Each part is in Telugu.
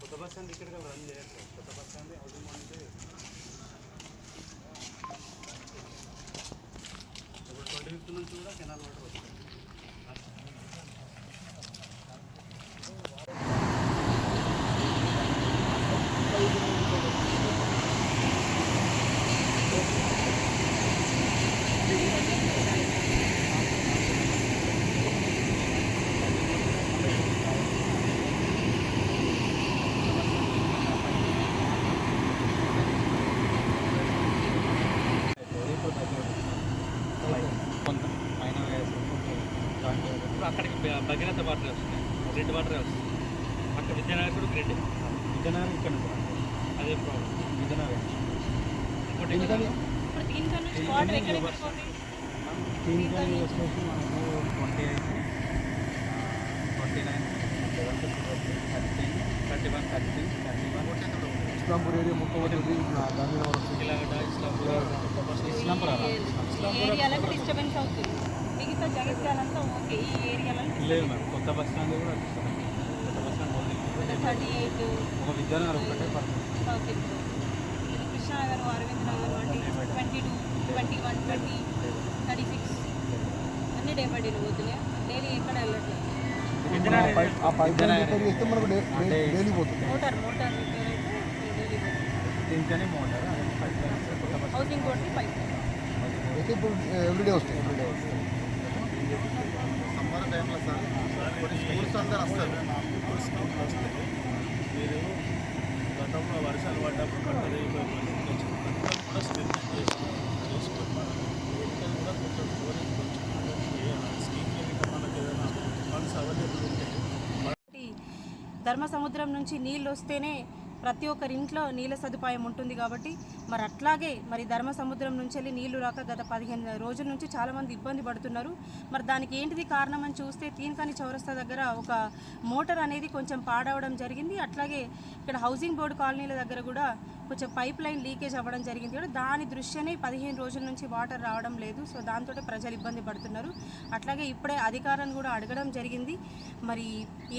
కొత్త బస్ స్టాండ్ ఇక్కడ రన్ చేయాలి సార్. కొత్త బస్ స్టాండ్ హౌసింగ్ అంటే ఇప్పుడు 25 నుంచి కూడా కెనాల్ వాటర్ వస్తుంది. అక్కడికి భగీరథ వాటర్ వస్తున్నాయి, రెడ్ వాటర్ వస్తుంది. అక్కడ విద్యానగర్ కూడా గ్రేడ్ విద్యానగర్ ఇక్కడ అదే ప్రాబ్లం. విద్యానగర్ వచ్చేసి మనకు 28, 29, 31, 31 ఇస్లాంపూర్ ఏరియా మొత్తం ఇస్లాంపూర్ డిస్టర్బెన్స్ అవుతుంది. మిగతా జగిత్యాలంతా ఓకే. ఈ ఏరియాలో లేదు మేడం. కొత్త బస్ స్టాండ్ కూడా కొత్త బస్ స్టాండ్ 38 ఒక విద్యానగర్ ఒకటే ఓకే. కృష్ణానగర్, అరవింద్ నగర్ 22, 21, 20, 36 అన్నీ డే బై డేలు పోతున్నాయి. డైలీ ఎక్కడ వెళ్ళట్లేదు. మోటార్ రిపేర్ అయితే డైలీ దీనికనే మోటార్ హౌసింగ్ బోర్డ్కి పైప్ ఇప్పుడు ఎవ్రీడే వస్తాయి. సమ్మర్ టైంలో సార్ కొన్ని స్కూల్స్ అందరూ వస్తారు. ఇప్పుడు స్కూల్స్ వస్తాయి. మీరు గతంలో వర్షాలు పడ్డప్పుడు పడ్డది కూడా స్ట్రెంత్ చేసుకొని వెహికల్ కూడా కొంచెం స్టోరేజ్ కొంచెం స్కీమ్ మనకి ఏదైనా ఫండ్స్ అవైలబుల్ ఉంటాయి. ధర్మ సముద్రం నుంచి నీళ్ళు వస్తేనే ప్రతి ఒక్కరి ఇంట్లో నీళ్ళ సదుపాయం ఉంటుంది కాబట్టి మరి అట్లాగే మరి ధర్మ సముద్రం నుంచి వెళ్ళి నీళ్లు రాక గత 15 రోజుల నుంచి చాలామంది ఇబ్బంది పడుతున్నారు. మరి దానికి ఏంటిది కారణం అని చూస్తే తీన్కాని చౌరస్తా దగ్గర ఒక మోటార్ అనేది కొంచెం పాడవడం జరిగింది. అట్లాగే ఇక్కడ హౌసింగ్ బోర్డు కాలనీల దగ్గర కూడా కొంచెం పైప్ లైన్ లీకేజ్ అవ్వడం జరిగింది కూడా. దాని దృష్ట్యానే 15 రోజుల నుంచి వాటర్ రావడం లేదు. సో దాంతో ప్రజలు ఇబ్బంది పడుతున్నారు. అట్లాగే ఇప్పుడే అధికారులను కూడా అడగడం జరిగింది. మరి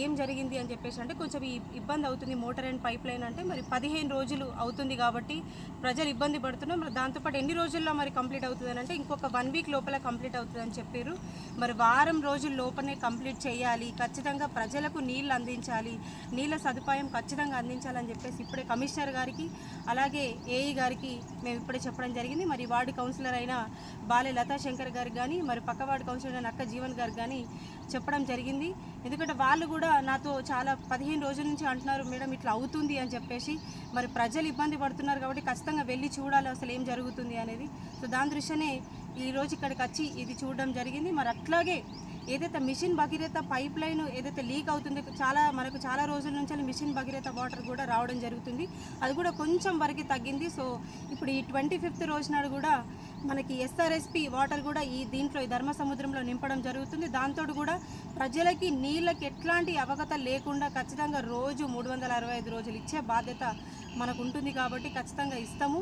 ఏం జరిగింది అని చెప్పేసి అంటే కొంచెం ఈ ఇబ్బంది అవుతుంది మోటార్ అండ్ పైప్ లైన్ అంటే మరి 15 రోజులు అవుతుంది కాబట్టి ప్రజలు ఇబ్బంది పడుతున్నారు. మరి దాంతోపాటు ఎన్ని రోజుల్లో మరి కంప్లీట్ అవుతుంది అంటే ఇంకొక 1 వీక్ లోపల కంప్లీట్ అవుతుంది అని చెప్పారు. మరి వారం రోజుల లోపలనే కంప్లీట్ చేయాలి, ఖచ్చితంగా ప్రజలకు నీళ్ళు అందించాలి, నీళ్ళ సదుపాయం ఖచ్చితంగా అందించాలని చెప్పేసి ఇప్పుడే కమిషనర్ గారికి అలాగే ఏఈ గారికి మేము ఇప్పుడే చెప్పడం జరిగింది. మరి వార్డు కౌన్సిలర్ అయిన బాలే లతా శంకర్ గారికి కానీ మరి పక్క వార్డు కౌన్సిలర్ అయిన అక్క జీవన్ గారికి కానీ చెప్పడం జరిగింది. ఎందుకంటే వాళ్ళు కూడా నాతో చాలా 15 రోజుల నుంచి అంటున్నారు మేడం ఇట్లా అవుతుంది అని చెప్పేసి. మరి ప్రజలు ఇబ్బంది పడుతున్నారు కాబట్టి ఖచ్చితంగా వెళ్ళి చూడాలి అసలు ఏం జరుగుతుంది అనేది. సో దాని దృష్ట్యానే ఈరోజు ఇక్కడికి వచ్చి ఇది చూడడం జరిగింది. మరి అట్లాగే ఏదైతే మిషన్ భగీరథ పైప్ లైన్ ఏదైతే లీక్ అవుతుందో మనకు చాలా రోజుల నుంచి మిషన్ భగీరథ వాటర్ కూడా రావడం జరుగుతుంది. అది కూడా కొంచెం వరకు తగ్గింది. సో ఇప్పుడు ఈ 25th రోజు నాడు కూడా మనకి ఎస్ఆర్ఎస్పి వాటర్ కూడా దీంట్లో ఈ ధర్మ సముద్రంలో నింపడం జరుగుతుంది. దాంతో కూడా ప్రజలకి నీళ్ళకి ఎట్లాంటి అవగత లేకుండా ఖచ్చితంగా రోజు 365 రోజులు ఇచ్చే బాధ్యత మనకు ఉంటుంది కాబట్టి ఖచ్చితంగా ఇస్తాము.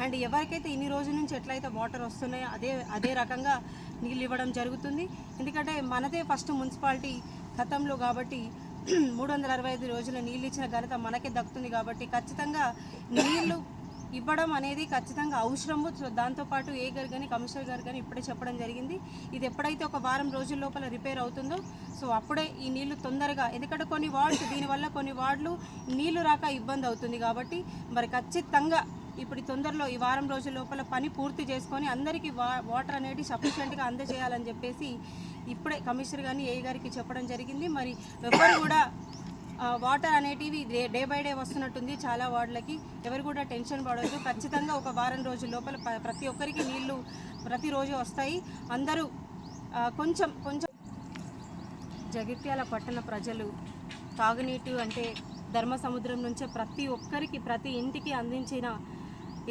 అండ్ ఎవరికైతే ఇన్ని రోజుల నుంచి ఎట్లయితే వాటర్ వస్తున్నాయో అదే రకంగా నీళ్ళు ఇవ్వడం జరుగుతుంది. ఎందుకంటే మనదే ఫస్ట్ మున్సిపాలిటీ గతంలో కాబట్టి 365 రోజుల నీళ్ళు ఇచ్చిన ఘనత మనకే దక్కుతుంది కాబట్టి ఖచ్చితంగా నీళ్లు ఇవ్వడం అనేది ఖచ్చితంగా అవసరము. సో దాంతోపాటు ఏ గారు కానీ కమిషనర్ గారు కానీ ఇప్పుడే చెప్పడం జరిగింది. ఇది ఎప్పుడైతే ఒక వారం రోజుల లోపల రిపేర్ అవుతుందో సో అప్పుడే ఈ నీళ్లు తొందరగా, ఎందుకంటే కొన్ని వార్డ్స్ దీనివల్ల కొన్ని వార్డులు నీళ్లు రాక ఇబ్బంది అవుతుంది కాబట్టి మరి ఖచ్చితంగా ఇప్పుడు తొందరలో ఈ వారం రోజుల లోపల పని పూర్తి చేసుకొని అందరికీ వాటర్ అనేది సఫిషియెంట్గా అందజేయాలని చెప్పేసి ఇప్పుడే కమిషనర్ గారిని ఏ గారికి చెప్పడం జరిగింది. మరి ఎవరు కూడా వాటర్ అనేటివి డే బై డే వస్తున్నట్టుంది చాలా వార్డులకి. ఎవరు కూడా టెన్షన్ పడవద్దు. ఖచ్చితంగా ఒక వారం రోజుల లోపల ప్రతి ఒక్కరికి నీళ్లు ప్రతిరోజు వస్తాయి. అందరూ కొంచెం జగిత్యాల పట్టణ ప్రజలు తాగునీటు అంటే ధర్మ సముద్రం నుంచే ప్రతి ఒక్కరికి ప్రతి ఇంటికి అందించిన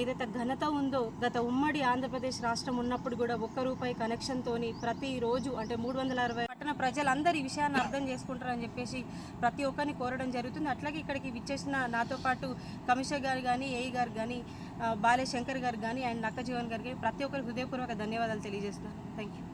ఏదైతే ఘనత ఉందో గత ఉమ్మడి ఆంధ్రప్రదేశ్ రాష్ట్రం ఉన్నప్పుడు కూడా ₹1 కనెక్షన్తోని ప్రతిరోజు అంటే 360 పట్టణ ప్రజలందరూ ఈ విషయాన్ని అర్థం చేసుకుంటారని చెప్పేసి ప్రతి ఒక్కరిని కోరడం జరుగుతుంది. అట్లాగే ఇక్కడికి విచ్చేసిన నాతో పాటు కమిషనర్ గారు కానీ, ఏఈ గారు కానీ, బాలే శంకర్ గారు కానీ, అండ్ నక్క జీవన్ గారికి ప్రతి ఒక్కరికి హృదయపూర్వక ధన్యవాదాలు తెలియజేస్తున్నాను. Thank you.